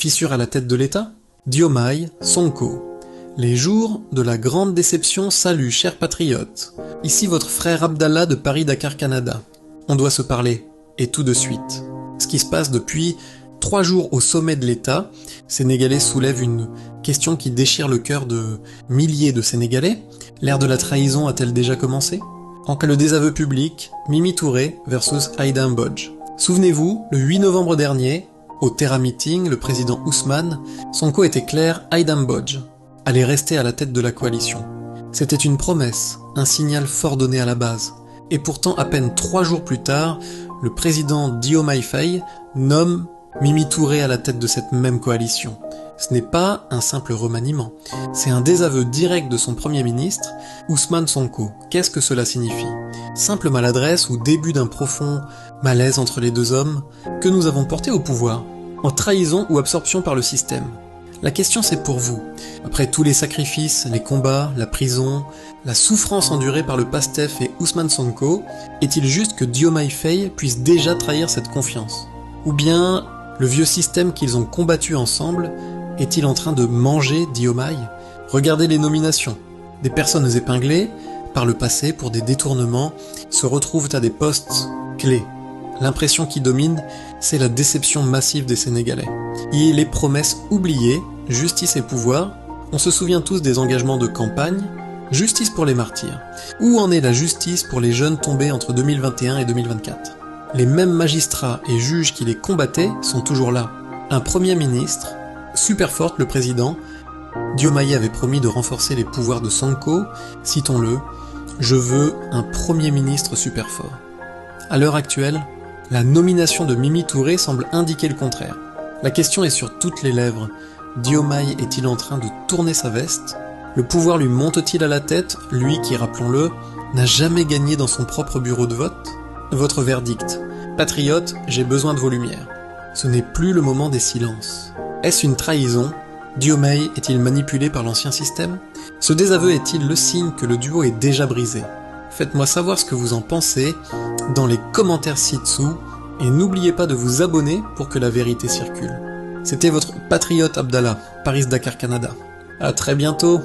Fissure à la tête de l'État? Diomaye Sonko. Les jours de la grande déception saluent, chers patriotes. Ici votre frère Abdallah de Paris-Dakar Canada. On doit se parler, et tout de suite. Ce qui se passe depuis 3 jours au sommet de l'État, Sénégalais soulève une question qui déchire le cœur de milliers de Sénégalais. L'ère de la trahison a-t-elle déjà commencé? En cas de désaveu public, Mimi Touré versus Aïda Mbodj. Souvenez-vous, le 8 novembre dernier, au Terra Meeting, le président Ousmane, Sonko était clair, Aïda Mbodj allait rester à la tête de la coalition. C'était une promesse, un signal fort donné à la base. Et pourtant, à peine 3 jours plus tard, le président Diomaye Faye nomme Mimi Touré à la tête de cette même coalition. Ce n'est pas un simple remaniement, c'est un désaveu direct de son premier ministre, Ousmane Sonko. Qu'est-ce que cela signifie? Simple maladresse ou début d'un profond malaise entre les deux hommes que nous avons porté au pouvoir, en trahison ou absorption par le système? La question c'est pour vous. Après tous les sacrifices, les combats, la prison, la souffrance endurée par le PASTEF et Ousmane Sonko, est-il juste que Diomaye Faye puisse déjà trahir cette confiance? Ou bien le vieux système qu'ils ont combattu ensemble est-il en train de manger Diomaye? Regardez les nominations. Des personnes épinglées par le passé pour des détournements se retrouvent à des postes clés. L'impression qui domine, c'est la déception massive des Sénégalais. Et les promesses oubliées, justice et pouvoir, on se souvient tous des engagements de campagne, justice pour les martyrs. Où en est la justice pour les jeunes tombés entre 2021 et 2024? Les mêmes magistrats et juges qui les combattaient sont toujours là. Un premier ministre, super forte le président, Diomaye avait promis de renforcer les pouvoirs de Sonko, citons-le, « Je veux un premier ministre super fort ». À l'heure actuelle, la nomination de Mimi Touré semble indiquer le contraire. La question est sur toutes les lèvres. Diomaye est-il en train de tourner sa veste? Le pouvoir lui monte-t-il à la tête, lui qui, rappelons-le, n'a jamais gagné dans son propre bureau de vote? Votre verdict. Patriote, j'ai besoin de vos lumières. Ce n'est plus le moment des silences. Est-ce une trahison? Diomaye est-il manipulé par l'ancien système? Ce désaveu est-il le signe que le duo est déjà brisé? Faites-moi savoir ce que vous en pensez dans les commentaires ci-dessous et n'oubliez pas de vous abonner pour que la vérité circule. C'était votre patriote Abdallah, Paris-Dakar Canada. À très bientôt!